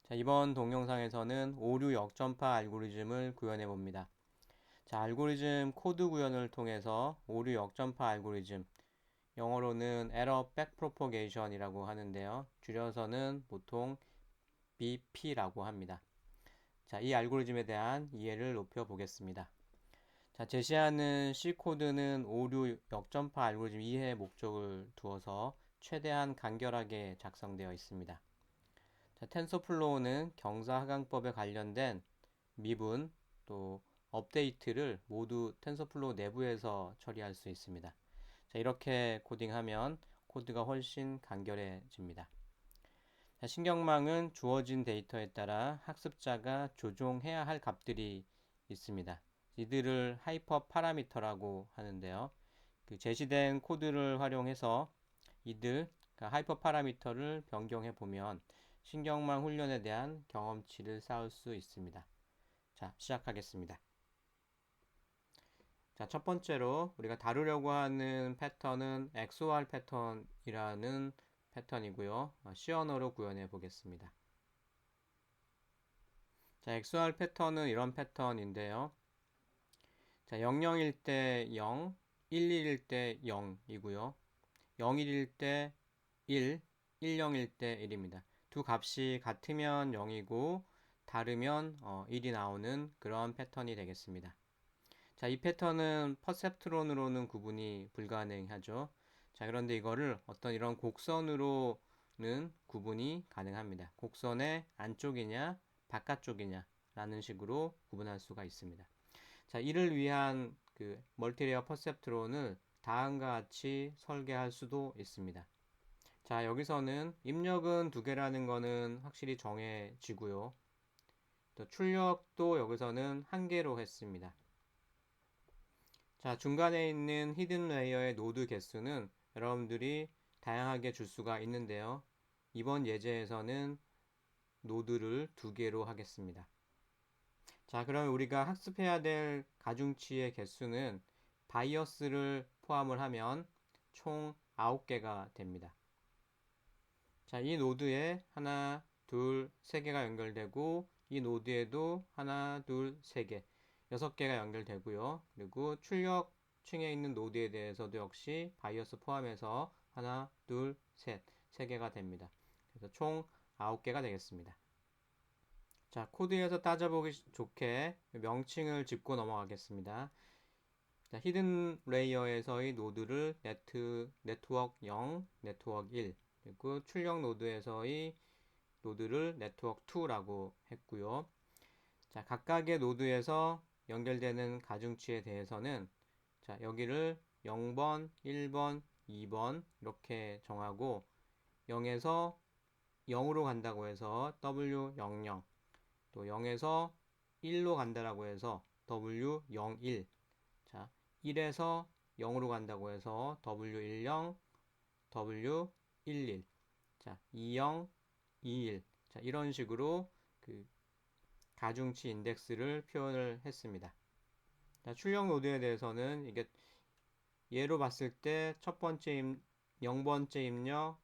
자, 이번 동영상에서는 오류 역전파 알고리즘을 구현해 봅니다. 자, 알고리즘 코드 구현을 통해서 오류 역전파 알고리즘, 영어로는 Error Backpropagation이라고 하는데요. 줄여서는 보통 BP라고 합니다. 자, 이 알고리즘에 대한 이해를 높여 보겠습니다. 자, 제시하는 C 코드는 오류 역전파 알고리즘 이해 목적을 두어서 최대한 간결하게 작성되어 있습니다. 자, 텐서플로우는 경사하강법에 관련된 미분 또 업데이트를 모두 텐서플로우 내부에서 처리할 수 있습니다. 자, 이렇게 코딩하면 코드가 훨씬 간결해집니다. 자, 신경망은 주어진 데이터에 따라 학습자가 조종해야 할 값들이 있습니다. 이들을 하이퍼 파라미터라고 하는데요. 그 제시된 코드를 활용해서 이들 하이퍼 파라미터를 변경해 보면 신경망 훈련에 대한 경험치를 쌓을 수 있습니다. 자, 시작하겠습니다. 자, 첫 번째로 우리가 다루려고 하는 패턴은 XOR 패턴이라는 패턴이고요. C 언어로 구현해 보겠습니다. 자, XOR 패턴은 이런 패턴인데요. 자, 00일 때 0, 11일 때 0이고요. 01일 때 1, 10일 때 1입니다. 두 값이 같으면 0이고 다르면 1이 나오는 그런 패턴이 되겠습니다. 자, 이 패턴은 퍼셉트론으로는 구분이 불가능하죠. 자, 그런데 이거를 어떤 이런 곡선으로는 구분이 가능합니다. 곡선의 안쪽이냐 바깥쪽이냐 라는 식으로 구분할 수가 있습니다. 자, 이를 위한 그 멀티레이어 퍼셉트론을 다음과 같이 설계할 수도 있습니다. 자, 여기서는 입력은 두 개라는 거는 확실히 정해지고요. 또 출력도 여기서는 한 개로 했습니다. 자, 중간에 있는 히든 레이어의 노드 개수는 여러분들이 다양하게 줄 수가 있는데요. 이번 예제에서는 노드를 두 개로 하겠습니다. 자, 그럼 우리가 학습해야 될 가중치의 개수는 바이어스를 포함을 하면 총 9개가 됩니다. 자, 이 노드에 하나, 둘, 세 개가 연결되고 이 노드에도 하나, 둘, 세 개, 6개가 연결되고요. 그리고 출력층에 있는 노드에 대해서도 역시 바이어스 포함해서 하나, 둘, 셋, 세 개가 됩니다. 그래서 총 9개가 되겠습니다. 자, 코드에서 따져보기 좋게 명칭을 짚고 넘어가겠습니다. 자, 히든 레이어에서의 노드를 네트워크 0, 네트워크 1, 그리고 출력 노드에서의 노드를 네트워크 2라고 했고요. 자, 각각의 노드에서 연결되는 가중치에 대해서는 자, 여기를 0번, 1번, 2번 이렇게 정하고 0에서 0으로 간다고 해서 W00, 또 0에서 1로 간다라고 해서 W01, 자, 1에서 0으로 간다고 해서 W10, W11, 자, 20, 21, 자, 이런 식으로 그 가중치 인덱스를 표현을 했습니다. 자, 출력 노드에 대해서는 이게 예로 봤을 때 첫 번째 0번째 입력,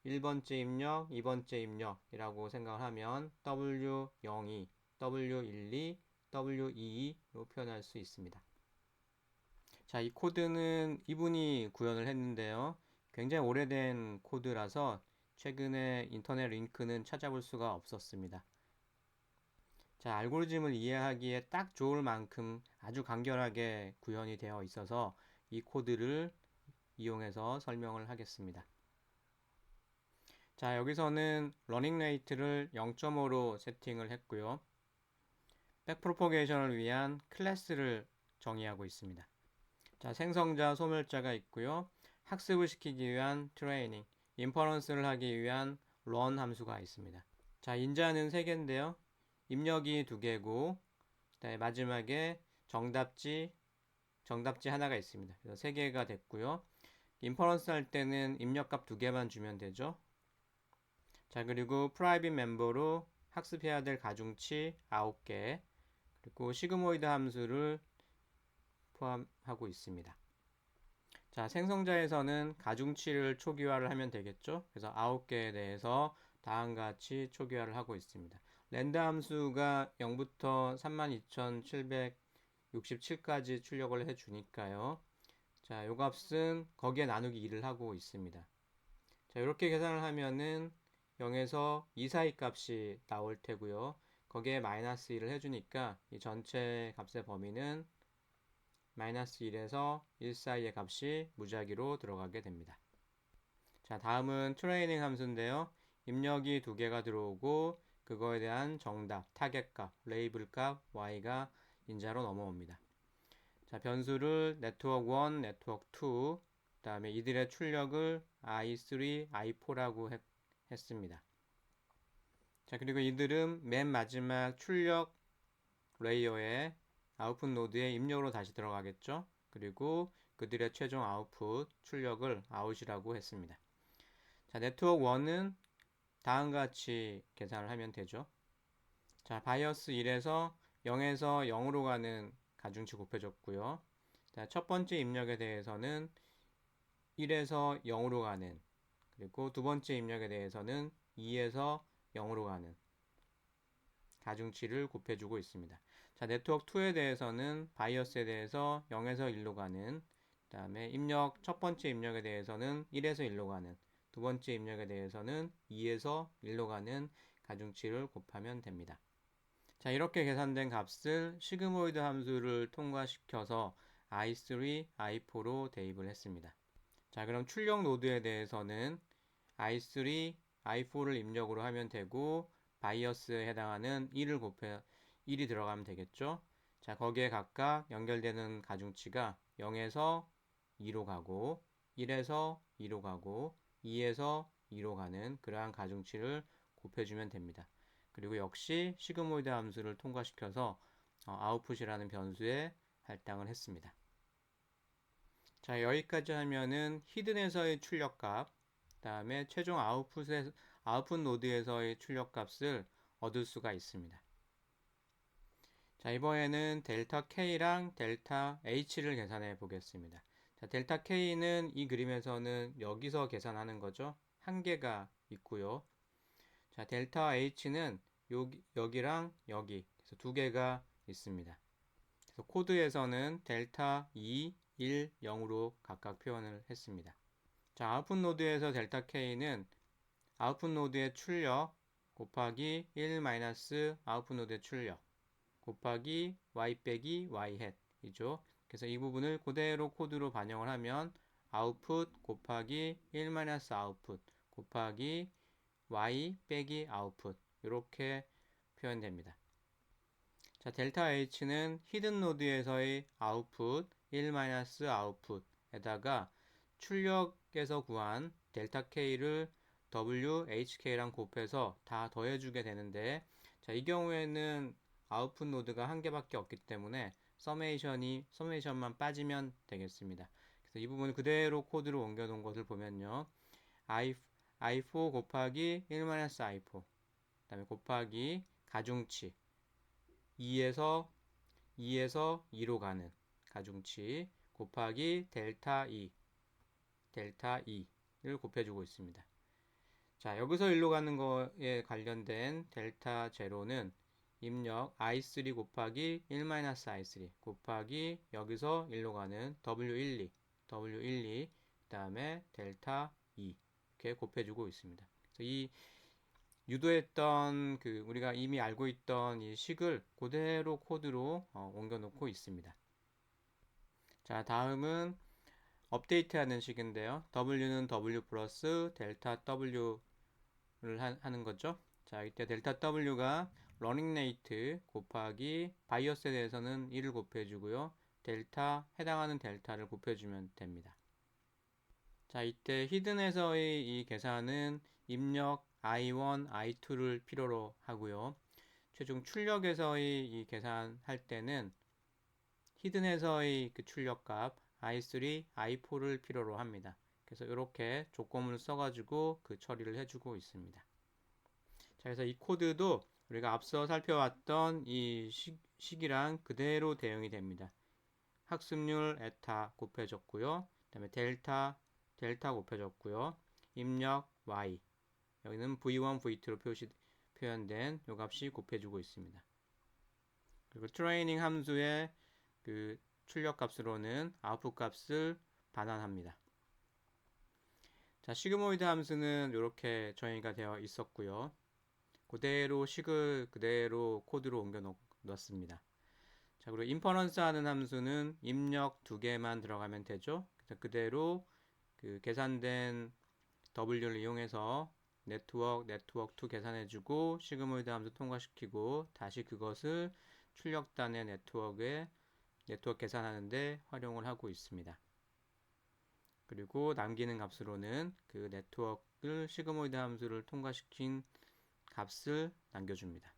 1번째 입력, 2번째 입력이라고 생각을 하면 W02, W12, W22로 표현할 수 있습니다. 자, 이 코드는 이분이 구현을 했는데요. 굉장히 오래된 코드라서 최근에 인터넷 링크는 찾아볼 수가 없었습니다. 자, 알고리즘을 이해하기에 딱 좋을 만큼 아주 간결하게 구현이 되어 있어서 이 코드를 이용해서 설명을 하겠습니다. 자, 여기서는 러닝 레이트를 0.5로 세팅을 했고요. 백프로포게이션을 위한 클래스를 정의하고 있습니다. 자, 생성자, 소멸자가 있고요. 학습을 시키기 위한 트레이닝, 인퍼런스를 하기 위한 run 함수가 있습니다. 자, 인자는 3개인데요. 입력이 2개고, 그다음에 마지막에 정답지 하나가 있습니다. 그래서 3개가 됐고요. 인퍼런스 할 때는 입력값 2개만 주면 되죠. 자, 그리고 프라이빗 멤버로 학습해야 될 가중치 9개, 그리고 시그모이드 함수를 포함하고 있습니다. 자, 생성자에서는 가중치를 초기화를 하면 되겠죠. 그래서 9개에 대해서 다음과 같이 초기화를 하고 있습니다. 랜드 함수가 0부터 32,767까지 출력을 해주니까요. 자, 요 값은 거기에 나누기 2를 하고 있습니다. 자, 이렇게 계산을 하면은 0에서 2 사이 값이 나올 테고요. 거기에 마이너스 1을 해주니까 이 전체 값의 범위는 마이너스 1에서 1 사이의 값이 무작위로 들어가게 됩니다. 자, 다음은 트레이닝 함수인데요. 입력이 두 개가 들어오고 그거에 대한 정답, 타겟값, 레이블값 y가 인자로 넘어옵니다. 자, 변수를 네트워크 1, 네트워크 2, 그 다음에 이들의 출력을 i3, i4라고 했습니다. 자, 그리고 이들은 맨 마지막 출력 레이어에 아웃풋 노드에 입력으로 다시 들어가겠죠. 그리고 그들의 최종 아웃풋 출력을 아웃이라고 했습니다. 자, 네트워크 1은 다음과 같이 계산을 하면 되죠. 자, 바이어스 1에서 0에서 0으로 가는 가중치 곱해줬고요. 자, 첫 번째 입력에 대해서는 1에서 0으로 가는, 그리고 두 번째 입력에 대해서는 2에서 0으로 가는 가중치를 곱해주고 있습니다. 자, 네트워크 2에 대해서는 바이어스에 대해서 0에서 1로 가는, 그 다음에 입력, 첫 번째 입력에 대해서는 1에서 1로 가는, 두 번째 입력에 대해서는 2에서 1로 가는 가중치를 곱하면 됩니다. 자, 이렇게 계산된 값을 시그모이드 함수를 통과시켜서 i3, i4로 대입을 했습니다. 자, 그럼 출력 노드에 대해서는 i3, i4를 입력으로 하면 되고 바이어스에 해당하는 1이 들어가면 되겠죠. 자, 거기에 각각 연결되는 가중치가 0에서 2로 가고 1에서 2로 가고 2에서 2로 가는 그러한 가중치를 곱해주면 됩니다. 그리고 역시 시그모이드 함수를 통과시켜서 아웃풋이라는 변수에 할당을 했습니다. 자, 여기까지 하면은 히든에서의 출력값, 그 다음에 최종 아웃풋 노드에서의 출력값을 얻을 수가 있습니다. 자, 이번에는 델타 K랑 델타 H를 계산해 보겠습니다. 자, 델타 K는 이 그림에서는 여기서 계산하는 거죠. 한 개가 있고요. 자, 델타 H는 여기랑 여기, 그래서 두 개가 있습니다. 그래서 코드에서는 델타 2, 1, 0으로 각각 표현을 했습니다. 자, 아웃풋 노드에서 델타 K는 아웃풋 노드의 출력 곱하기 1 마이너스 아웃풋 노드의 출력 곱하기 y 빼기 y 햇 이죠. 그래서 이 부분을 그대로 코드로 반영을 하면 아웃풋 곱하기 1 마이너스 아웃풋 곱하기 y 빼기 아웃풋 이렇게 표현됩니다. 자, 델타 H는 히든 노드에서의 아웃풋 1 마이너스 아웃풋에다가 출력에서 구한 델타 K를 WHK랑 곱해서 다 더해주게 되는데, 자, 이 경우에는 아웃풋 노드가 한 개밖에 없기 때문에 서메이션만 빠지면 되겠습니다. 그래서 이 부분을 그대로 코드로 옮겨 놓은 것을 보면요. i4 곱하기 1-i4 그 다음에 곱하기 가중치 2에서 2로 가는 가중치 곱하기 델타 2를 곱해주고 있습니다. 자, 여기서 1로 가는 거에 관련된 델타 제로는 입력 i3 곱하기 1-i3 곱하기 여기서 1로 가는 w12 그 다음에 델타 2 이렇게 곱해주고 있습니다. 그래서 이 유도했던 우리가 이미 알고 있던 이 식을 그대로 코드로 옮겨 놓고 있습니다. 자, 다음은 업데이트하는 식인데요. W는 W 플러스 델타 W를 하는 거죠. 자, 이때 델타 W가 러닝 레이트 곱하기 바이어스에 대해서는 1을 곱해주고요. 해당하는 델타를 곱해주면 됩니다. 자, 이때 히든에서의 이 계산은 입력 i1, i2를 필요로 하고요. 최종 출력에서의 이 계산할 때는 히든에서의 그 출력값 i3, i4를 필요로 합니다. 그래서 이렇게 조건을 써가지고 그 처리를 해주고 있습니다. 자, 그래서 이 코드도 우리가 앞서 살펴왔던 이 식이랑 그대로 대응이 됩니다. 학습률 에타 곱해줬고요. 그 다음에 델타 곱해줬고요. 입력 y 여기는 v1, v2로 표현된 요 값이 곱해주고 있습니다. 그리고 트레이닝 함수의 그 출력 값으로는 아웃풋 값을 반환합니다. 자, 시그모이드 함수는 이렇게 정의가 되어 있었고요. 그대로 식을 그대로 코드로 옮겨 넣었습니다. 자, 그리고 인퍼런스 하는 함수는 입력 2개만 들어가면 되죠. 그래서 그대로 그 계산된 W를 이용해서 네트워크2 계산해주고 시그모이드 함수 통과시키고 다시 그것을 출력단의 네트워크 계산하는데 활용을 하고 있습니다. 그리고 남기는 값으로는 그 네트워크를 시그모이드 함수를 통과시킨 값을 남겨줍니다.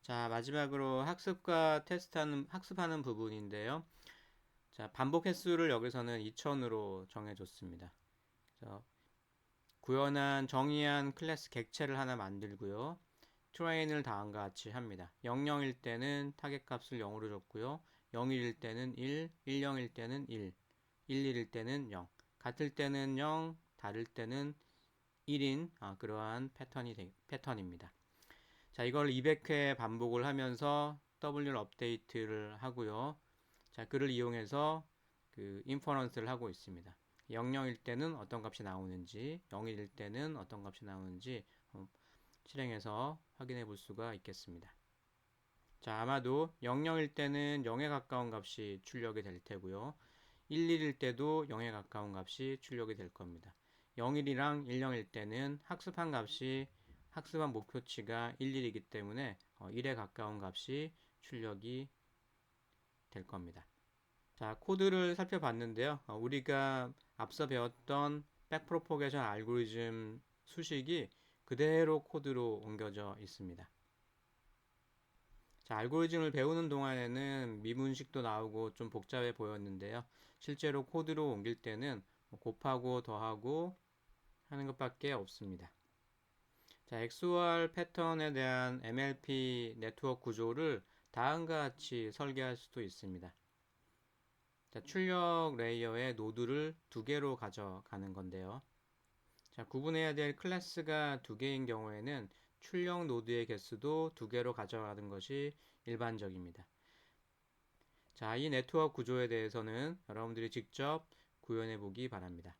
자, 마지막으로 학습하는 부분인데요. 자, 반복 횟수를 여기서는 2000으로 정해줬습니다. 그래서 정의한 클래스 객체를 하나 만들고요. 트레인을 다음과 같이 합니다. 00일 때는 타겟 값을 0으로 줬고요. 01일 때는 1, 10일 때는 1, 11일 때는 0, 같을 때는 0, 다를 때는 1인 그러한 패턴입니다. 자, 이걸 200회 반복을 하면서 W를 업데이트를 하고요. 자, 그를 이용해서 그 인퍼런스를 하고 있습니다. 00일 때는 어떤 값이 나오는지, 01일 때는 어떤 값이 나오는지 실행해서 확인해 볼 수가 있겠습니다. 자, 아마도 00일 때는 0에 가까운 값이 출력이 될 테고요. 11일 때도 0에 가까운 값이 출력이 될 겁니다. 01이랑 10일 때는 학습한 목표치가 11이기 때문에 1에 가까운 값이 출력이 될 겁니다. 자, 코드를 살펴봤는데요. 우리가 앞서 배웠던 백프로포게이션 알고리즘 수식이 그대로 코드로 옮겨져 있습니다. 자, 알고리즘을 배우는 동안에는 미문식도 나오고 좀 복잡해 보였는데요. 실제로 코드로 옮길 때는 곱하고 더하고 하는 것밖에 없습니다. 자, XOR 패턴에 대한 MLP 네트워크 구조를 다음과 같이 설계할 수도 있습니다. 자, 출력 레이어의 노드를 2개로 가져가는 건데요. 자, 구분해야 될 클래스가 2개인 경우에는 출력 노드의 개수도 2개로 가져가는 것이 일반적입니다. 자, 이 네트워크 구조에 대해서는 여러분들이 직접 구현해 보기 바랍니다.